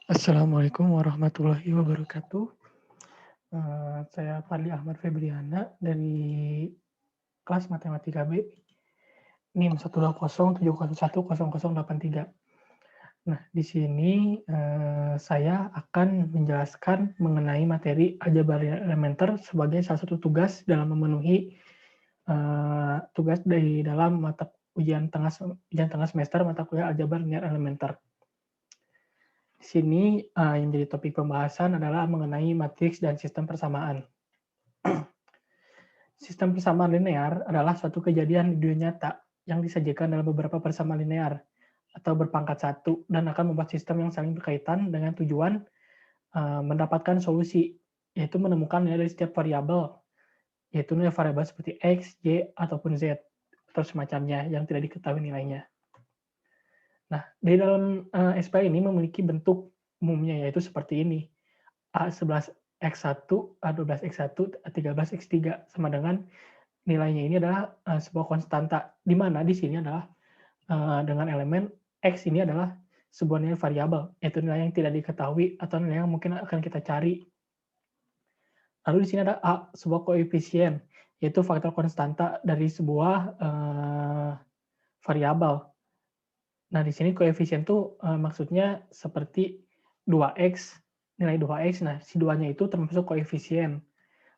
Assalamualaikum warahmatullahi wabarakatuh. Saya Fadli Ahmad Febriana dari kelas Matematika B, NIM 120701083. Nah, di sini saya akan menjelaskan mengenai materi aljabar elementer sebagai salah satu tugas dalam memenuhi tugas dari dalam mata ujian tengah semester mata kuliah aljabar linear elementer. Di sini yang menjadi topik pembahasan adalah mengenai matriks dan sistem persamaan. Sistem persamaan linear adalah suatu kejadian di dunia nyata yang disajikan dalam beberapa persamaan linear atau berpangkat satu dan akan membuat sistem yang saling berkaitan dengan tujuan mendapatkan solusi, yaitu menemukan nilai dari setiap variabel, yaitu nilai variabel seperti X, Y, ataupun Z, atau semacamnya yang tidak diketahui nilainya. Nah, di dalam SPL ini memiliki bentuk umumnya, yaitu seperti ini. A11X1, A12X1, A13X3 sama dengan nilainya ini adalah sebuah konstanta, di mana di sini adalah dengan elemen X ini adalah sebuah nilai variabel, yaitu nilai yang tidak diketahui atau nilai yang mungkin akan kita cari. Lalu di sini ada A, sebuah koefisien, yaitu faktor konstanta dari sebuah variabel. Nah, di sini koefisien itu maksudnya seperti 2x, nilai 2x. Nah, si 2-nya itu termasuk koefisien.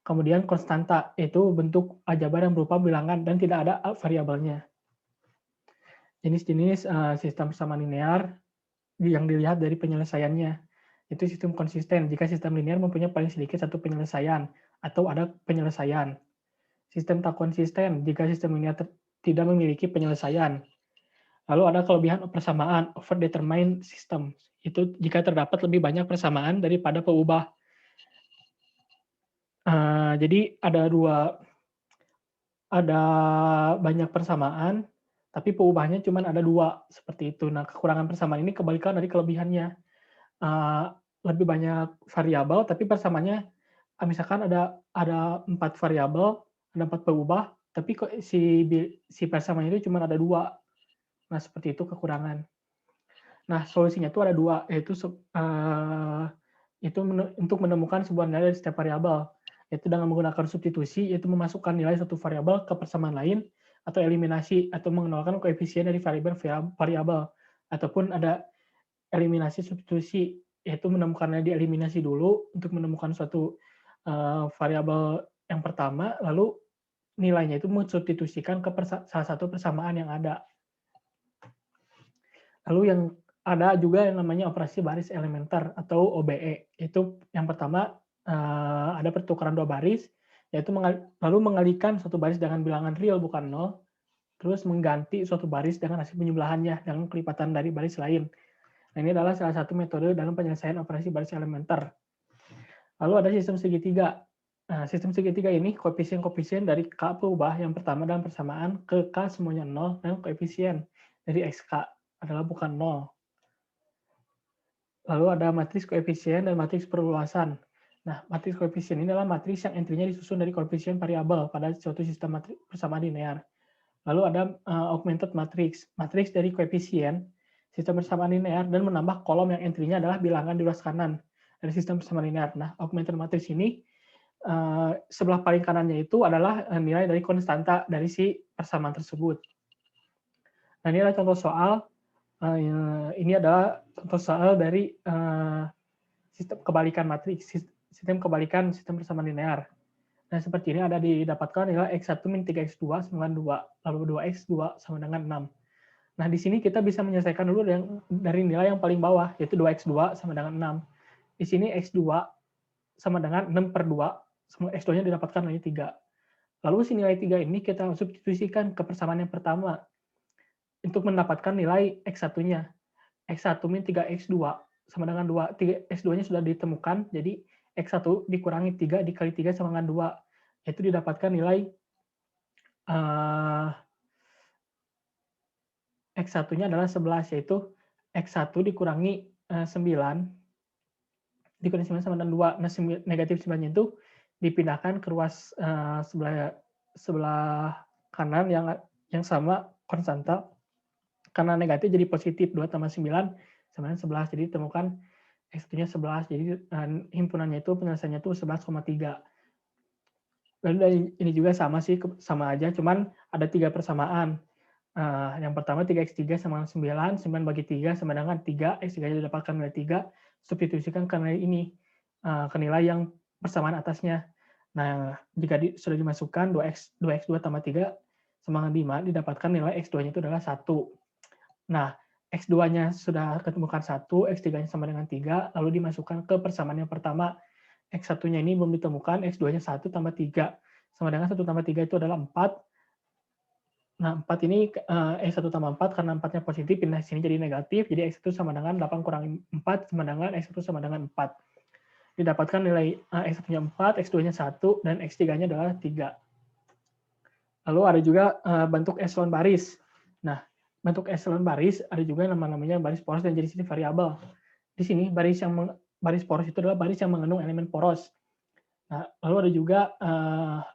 Kemudian konstanta, yaitu bentuk aljabar yang berupa bilangan dan tidak ada variabelnya. Jenis-jenis sistem persamaan linear yang dilihat dari penyelesaiannya. Itu sistem konsisten jika sistem linear mempunyai paling sedikit satu penyelesaian atau ada penyelesaian. Sistem tak konsisten jika sistem linear tidak memiliki penyelesaian. Lalu ada kelebihan persamaan, overdetermined system. Itu jika terdapat lebih banyak persamaan daripada peubah. Jadi ada banyak persamaan, tapi peubahnya cuma ada 2, seperti itu. Nah, kekurangan persamaan ini kebalikan dari kelebihannya. Uh, Lebih banyak variabel, tapi persamaannya misalkan ada 4 variabel, ada 4 peubah, tapi kok si persamaan itu cuma ada 2. Nah, seperti itu kekurangan. Nah, solusinya itu ada 2, yaitu untuk menemukan sebuah nilai dari setiap variabel, yaitu dengan menggunakan substitusi, yaitu memasukkan nilai satu variabel ke persamaan lain, atau eliminasi, atau mengenalkan koefisien dari variabel, ataupun ada eliminasi substitusi, yaitu menemukan nilai dieliminasi dulu untuk menemukan suatu variabel yang pertama, lalu nilainya itu mensubstitusikan ke salah satu persamaan yang ada. Lalu yang ada juga yang namanya operasi baris elementer atau OBE. Itu yang pertama ada pertukaran dua baris, yaitu lalu mengalihkan suatu baris dengan bilangan real bukan nol, terus mengganti suatu baris dengan hasil penyebelahannya dengan kelipatan dari baris lain. Nah, ini adalah salah satu metode dalam penyelesaian operasi baris elementer. Lalu ada sistem segitiga. Nah, sistem segitiga ini koefisien-koefisien dari K berubah yang pertama dalam persamaan ke K semuanya 0 dan koefisien dari XK adalah bukan 0. Lalu ada matriks koefisien dan matriks perluasan. Nah, matriks koefisien ini adalah matriks yang entry-nya disusun dari koefisien variabel pada suatu sistem persamaan linear. Lalu ada augmented matrix, matriks dari koefisien sistem persamaan linear dan menambah kolom yang entry-nya adalah bilangan di luas kanan dari sistem persamaan linear. Nah, augmented matrix ini sebelah paling kanannya itu adalah nilai dari konstanta dari si persamaan tersebut. Nah, ini adalah contoh soal. Ini adalah contoh soal dari sistem kebalikan matriks, sistem kebalikan sistem persamaan linear. Nah, seperti ini ada didapatkan nilai X1 min 3X2 sama dengan 2, lalu 2X2 sama dengan 6. Nah, di sini kita bisa menyelesaikan dulu dari nilai yang paling bawah, yaitu 2X2 sama dengan 6. Di sini X2 sama dengan 6 per 2, X2-nya didapatkan nilai 3. Lalu si nilai 3 ini kita substitusikan ke persamaan yang pertama untuk mendapatkan nilai X1-nya. X1 min 3X2 sama dengan 2. X2-nya sudah ditemukan, jadi X1 dikurangi 3 dikali 3 sama dengan 2. Itu didapatkan nilai X1-nya adalah 11, yaitu X1 dikurangi 9 dikurangi 9 sama dengan 2. Nah, negatif 9-nya itu dipindahkan ke ruas sebelah kanan yang sama konstanta. Karena negatif jadi positif, 2 tambah 9 sama dengan 11. Jadi ditemukan X1-nya 11. Jadi himpunannya itu penyelesaiannya itu 11,3. Lalu dari ini juga sama sih, sama aja, cuman ada 3 persamaan. Yang pertama 3x3 sama dengan 9, 9 bagi 3 sama dengan 3, x3-nya didapatkan nilai 3, substitusikan ke nilai ini, ke nilai yang persamaan atasnya. Nah, jika sudah dimasukkan 2x2 tambah 3 sama dengan 5, didapatkan nilai x2-nya itu adalah 1. Nah, x2-nya sudah ketemukan 1, x3-nya sama dengan 3, lalu dimasukkan ke persamaan yang pertama. X1-nya ini belum ditemukan, X2-nya 1 tambah 3. Sama dengan 1 tambah 3 itu adalah 4. Nah, 4 ini, X1 tambah 4, karena 4-nya positif, pindah sini jadi negatif, jadi X1 sama dengan 8 kurangi 4, sama dengan X1 sama dengan 4. Didapatkan nilai X1-nya 4, X2-nya 1, dan X3-nya adalah 3. Lalu ada juga bentuk echelon baris. Nah, bentuk echelon baris ada juga namanya baris poros dan jadi sini variabel. Di sini baris poros itu adalah baris yang mengandung elemen poros. Nah, lalu ada juga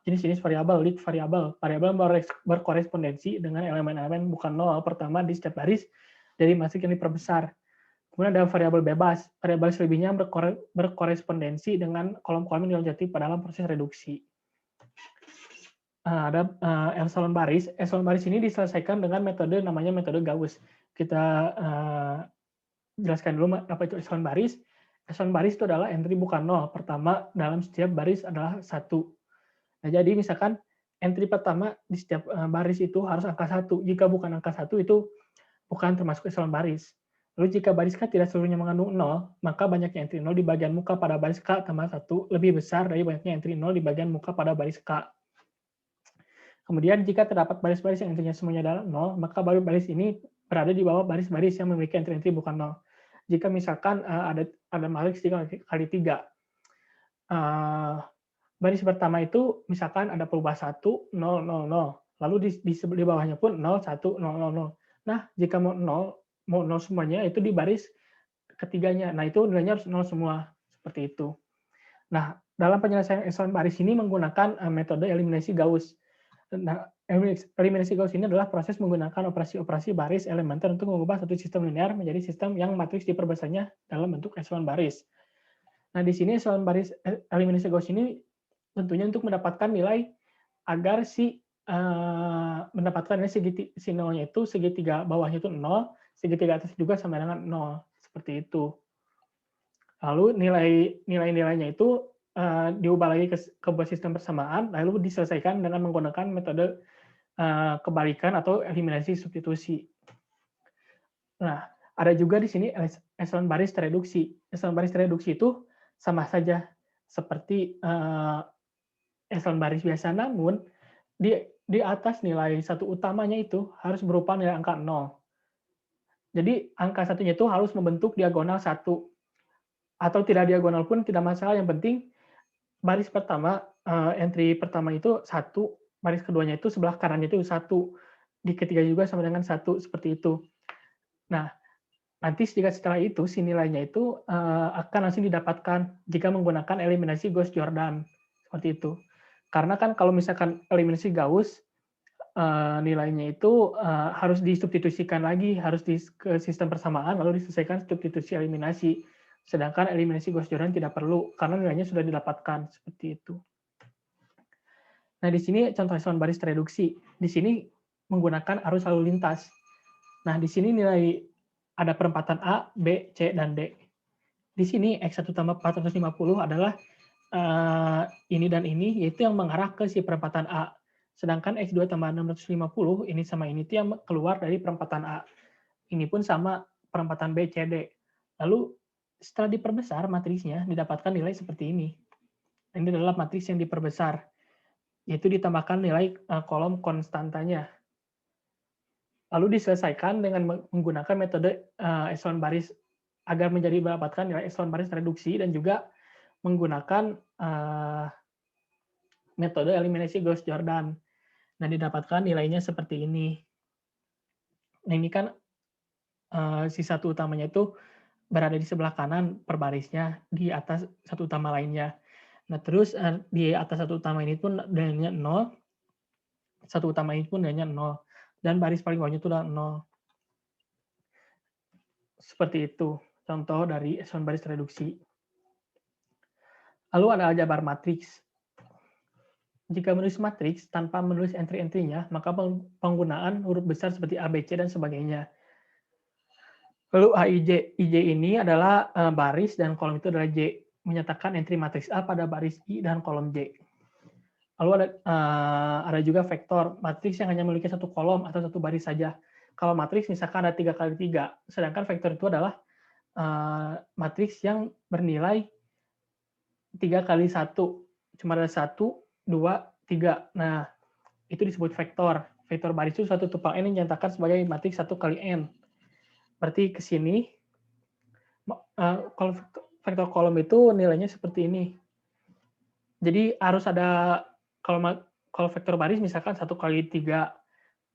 jenis-jenis variabel, lead variabel. Variabel berkorespondensi dengan elemen-elemen bukan nol pertama di setiap baris dari matrik yang diperbesar. Kemudian ada variabel bebas. Variabel selebihnya berkorespondensi dengan kolom-kolom yang dilonjati pada dalam proses reduksi. Ada echelon baris. Echelon baris ini diselesaikan dengan metode namanya metode Gauss. Kita jelaskan dulu apa itu echelon baris. Echelon baris itu adalah entry bukan nol. Pertama dalam setiap baris adalah 1. Nah, jadi misalkan entry pertama di setiap baris itu harus angka 1. Jika bukan angka 1 itu bukan termasuk echelon baris. Lalu jika baris K tidak seluruhnya mengandung 0, maka banyaknya entry 0 di bagian muka pada baris K tambah 1 lebih besar dari banyaknya entry 0 di bagian muka pada baris K. Kemudian jika terdapat baris-baris yang entry-nya semuanya adalah 0, maka baru baris ini berada di bawah baris-baris yang memiliki entry-entry bukan 0. Jika misalkan ada matriks 3 kali 3, baris pertama itu misalkan ada perubahan 1, 0, 0, 0. Lalu di bawahnya pun 0, 1, 0, 0, 0. Nah, jika mau 0 semuanya itu di baris ketiganya. Nah, itu nilainya harus 0 semua. Seperti itu. Nah, dalam penyelesaian echelon baris ini menggunakan metode eliminasi Gauss. Nah, eliminasi Gauss ini adalah proses menggunakan operasi-operasi baris elementer untuk mengubah satu sistem linear menjadi sistem yang matriks diperbesarnya dalam bentuk echelon baris. Nah, di sini echelon baris eliminasi Gauss ini tentunya untuk mendapatkan nilai agar mendapatkan nilai si nolnya itu segitiga bawahnya itu 0, segitiga atas juga sama dengan 0. Seperti itu. Lalu nilai-nilainya itu diubah lagi ke sebuah sistem persamaan, lalu diselesaikan dengan menggunakan metode kebalikan atau eliminasi substitusi. Nah, ada juga di sini echelon baris tereduksi. Echelon baris tereduksi itu sama saja seperti echelon baris biasa, namun di atas nilai satu utamanya itu harus berupa nilai angka 0. Jadi angka satunya itu harus membentuk diagonal 1. Atau tidak diagonal pun tidak masalah, yang penting baris pertama, entry pertama itu 1, baris keduanya itu sebelah kanannya itu 1, di ketiga juga sama dengan 1, seperti itu. Nah, nanti setelah itu si nilainya itu akan langsung didapatkan jika menggunakan eliminasi Gauss-Jordan, seperti itu. Karena kan kalau misalkan eliminasi Gauss, nilainya itu harus disubstitusikan lagi, harus ke sistem persamaan, lalu diselesaikan substitusi eliminasi. Sedangkan eliminasi Gauss-Jordan tidak perlu, karena nilainya sudah didapatkan, seperti itu. Nah, di sini contoh echelon baris tereduksi. Di sini menggunakan arus lalu lintas. Nah, di sini nilai ada perempatan A, B, C, dan D. Di sini X1 tambah 450 adalah ini dan ini, yaitu yang mengarah ke si perempatan A. Sedangkan X2 tambah 650, ini sama ini, itu yang keluar dari perempatan A. Ini pun sama perempatan B, C, D. Lalu setelah diperbesar matriksnya, didapatkan nilai seperti ini. Ini adalah matriks yang diperbesar, yaitu ditambahkan nilai kolom konstantanya. Lalu diselesaikan dengan menggunakan metode echelon baris agar mendapatkan nilai echelon baris reduksi, dan juga menggunakan metode eliminasi Gauss-Jordan. Dan didapatkan nilainya seperti ini. Nah, ini kan si satu utamanya itu berada di sebelah kanan per barisnya, di atas satu utama lainnya. Nah, terus di atas satu utama ini pun nilainya 0, satu utama ini pun nilainya 0, dan baris paling bawahnya itu adalah 0. Seperti itu contoh dari echelon baris reduksi. Lalu ada aljabar matriks. Jika menulis matriks tanpa menulis entry-entry-nya, maka penggunaan huruf besar seperti A, B, C, dan sebagainya. Lalu AIJ. IJ ini adalah baris dan kolom itu adalah J. Menyatakan entry matriks A pada baris I dan kolom J. Lalu ada juga vektor, matriks yang hanya memiliki satu kolom atau satu baris saja. Kalau matriks misalkan ada 3 kali 3, sedangkan vektor itu adalah matriks yang bernilai 3 kali 1. Cuma ada 1, 2, 3. Nah, itu disebut vektor. Vektor baris itu suatu tuple N yang dinyatakan sebagai matriks 1 kali N. Berarti ke sini, kalau vektor kolom itu nilainya seperti ini. Jadi harus ada, kalau vektor baris misalkan 1 kali 3,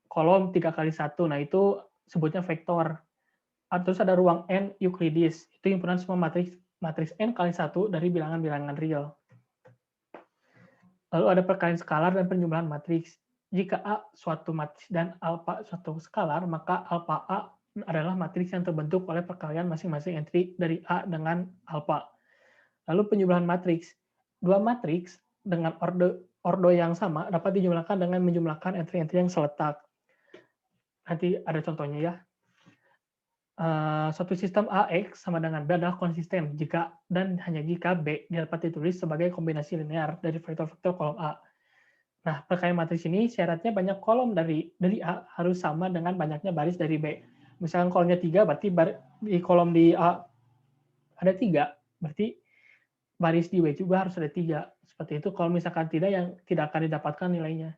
kolom 3 kali 1. Nah, itu sebutnya vektor. Terus ada ruang N Euclides. Itu himpunan semua matriks N kali 1 dari bilangan-bilangan real. Lalu ada perkalian skalar dan penjumlahan matriks. Jika A suatu matriks dan alfa suatu skalar, maka alfa A adalah matriks yang terbentuk oleh perkalian masing-masing entry dari A dengan alfa. Lalu penjumlahan matriks. Dua matriks dengan ordo yang sama dapat dijumlahkan dengan menjumlahkan entry-entry yang seletak. Nanti ada contohnya ya. Suatu sistem AX sama dengan B adalah konsisten jika dan hanya jika B dapat ditulis sebagai kombinasi linear dari vektor-vektor kolom A. Nah, perkalian matriks ini syaratnya banyak kolom dari A harus sama dengan banyaknya baris dari B. Misalkan kolomnya 3, berarti di kolom di A ada 3, berarti baris di B juga harus ada 3. Seperti itu. Kalau misalkan tidak, yang tidak akan didapatkan nilainya.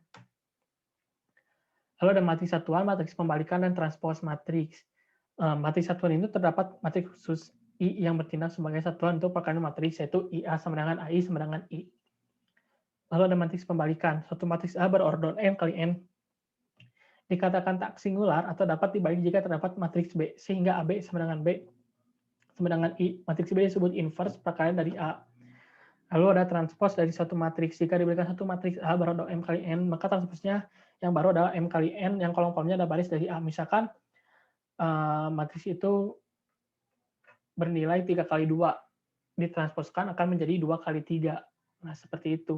Lalu ada matriks satuan, matriks pembalikan, dan transpose matriks. Matriks satuan ini terdapat matriks khusus I yang bertindak sebagai satuan untuk perkalian matriks, yaitu IA sama dengan AI sama dengan I. Lalu ada matriks pembalikan. Suatu matriks A berordon N kali N dikatakan tak singular atau dapat dibalik jika terdapat matriks B, sehingga AB sama dengan B sama dengan I. Matriks B disebut inverse perkalian dari A. Lalu ada transpose dari suatu matriks. Jika diberikan satu matriks A berordon M kali N, maka transposnya yang baru adalah M kali N, yang kolom-kolomnya ada baris dari A. Misalkan matriks itu bernilai 3 kali 2, ditransposkan akan menjadi 2 kali 3. Nah, seperti itu.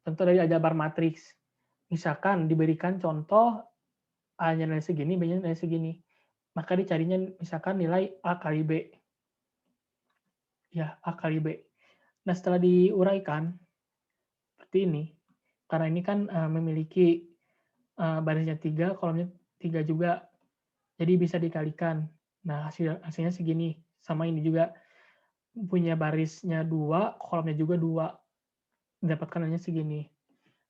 Contoh dari aljabar matriks. Misalkan diberikan contoh A-nya nilai segini, B-nya nilai segini. Maka dicarinya misalkan nilai A kali B. Ya, A kali B. Nah, setelah diuraikan, seperti ini. Karena ini kan memiliki barisnya 3, kolomnya 3 juga. Jadi bisa dikalikan. Nah, hasilnya segini. Sama ini juga punya barisnya 2, kolomnya juga 2. Dapatkan hanya segini.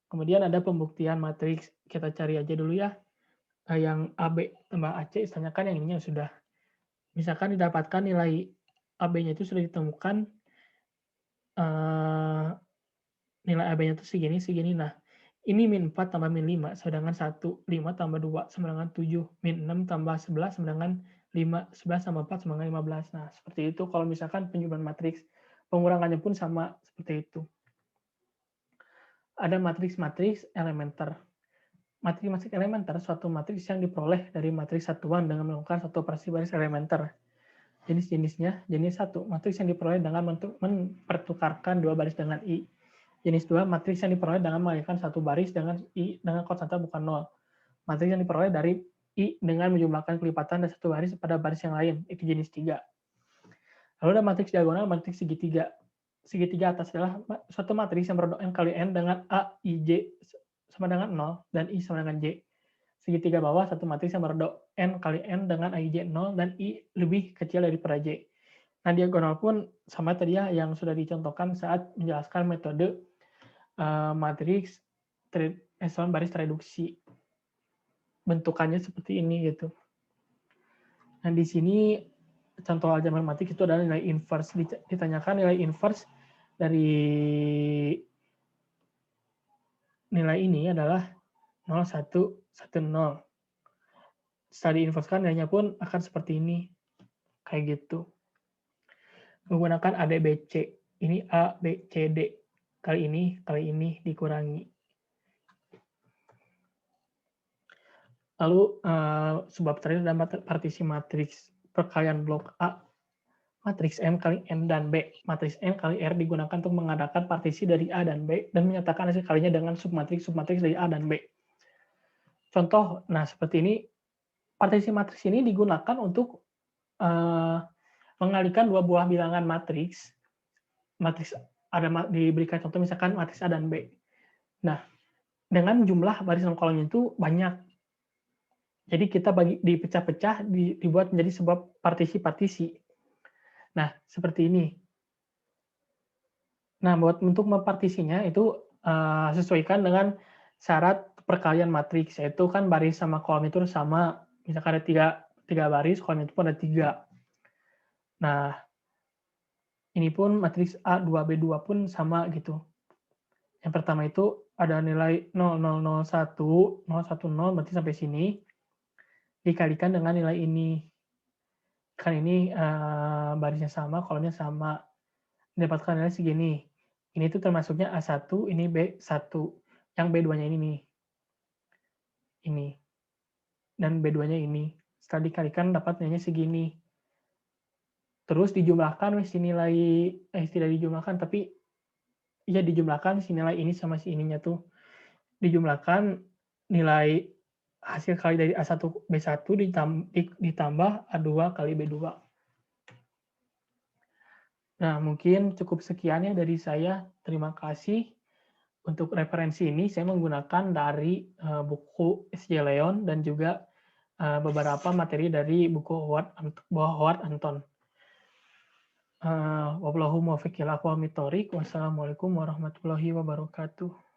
Kemudian ada pembuktian matriks. Kita cari aja dulu ya. Yang AB tambah AC, tanyakan yang ininya sudah. Misalkan didapatkan nilai AB-nya itu sudah ditemukan, nilai AB-nya itu segini, segini. Nah, ini min 4 tambah min 5 sama dengan 1, 5 tambah 2 sama dengan 7, min 6 tambah 11 sama dengan 5, 11 tambah 4 sama dengan 15. Nah, seperti itu kalau misalkan penjumlahan matriks. Pengurangannya pun sama seperti itu. Ada matriks-matriks elementer. Matriks-matriks elementer suatu matriks yang diperoleh dari matriks satuan dengan melakukan satu operasi baris elementer. Jenis-jenisnya, jenis 1, matriks yang diperoleh dengan mempertukarkan 2 baris dengan I. Jenis 2, matriks yang diperoleh dengan mengalihkan 1 baris dengan I dengan konstanta bukan 0. Matriks yang diperoleh dari I dengan menjumlahkan kelipatan dari 1 baris pada baris yang lain. Itu jenis 3. Lalu ada matriks diagonal, matriks segitiga. Segitiga atas adalah suatu matriks yang berordon N kali N dengan A, I, J sama dengan 0 dan I sama dengan J. Segitiga bawah, satu matriks yang berordon N kali N dengan I, J 0 dan I lebih kecil daripada J. Nah, diagonal pun sama tadi ya yang sudah dicontohkan saat menjelaskan metode matriks echelon baris reduksi. Bentukannya seperti ini gitu. Nah, di sini contoh aljabar matriks itu adalah nilai inverse. Ditanyakan nilai inverse dari nilai ini adalah 0, 1, 1, 0. Setelah diinverskan nilainya pun akan seperti ini. Kayak gitu. Menggunakan ADBC. Ini A, B, C, D. Kali ini dikurangi. Lalu sebab terakhir adalah partisi matriks. perkalian blok A, matriks M kali N dan B. Matriks N kali R digunakan untuk mengadakan partisi dari A dan B dan menyatakan hasil kalinya dengan submatriks dari A dan B. Contoh, nah seperti ini, partisi matriks ini digunakan untuk mengalihkan dua buah bilangan matriks. Matriks ada diberikan contoh misalkan matriks A dan B. Nah, dengan jumlah baris dan kolomnya itu banyak. Jadi kita dipecah-pecah, dibuat menjadi sebuah partisi-partisi. Nah, seperti ini. Nah, untuk mempartisinya itu sesuaikan dengan syarat perkalian matriks, yaitu kan baris sama kolom itu sama. Misalkan ada tiga baris, kolom itu pun ada 3. Nah, ini pun matriks A2B2 pun sama gitu. Yang pertama itu ada nilai 0001, 010 berarti sampai sini, dikalikan dengan nilai ini. Kan ini barisnya sama, kolomnya sama. Mendapatkan nilai segini. Ini tuh termasuknya A1, ini B1. Yang B2-nya ini nih. Ini. Dan B2-nya ini. Setelah dikalikan dapat nilainya segini. Terus dijumlahkan si nilai, tidak dijumlahkan, tapi ya dijumlahkan si nilai ini sama si ininya tuh. Dijumlahkan nilai hasil kali dari A1 B1 ditambah A2 kali B2. Nah, mungkin cukup sekian ya dari saya. Terima kasih. Untuk referensi ini saya menggunakan dari buku S.J. Leon dan juga beberapa materi dari buku Howard Anton. Wassalamualaikum warahmatullahi wabarakatuh.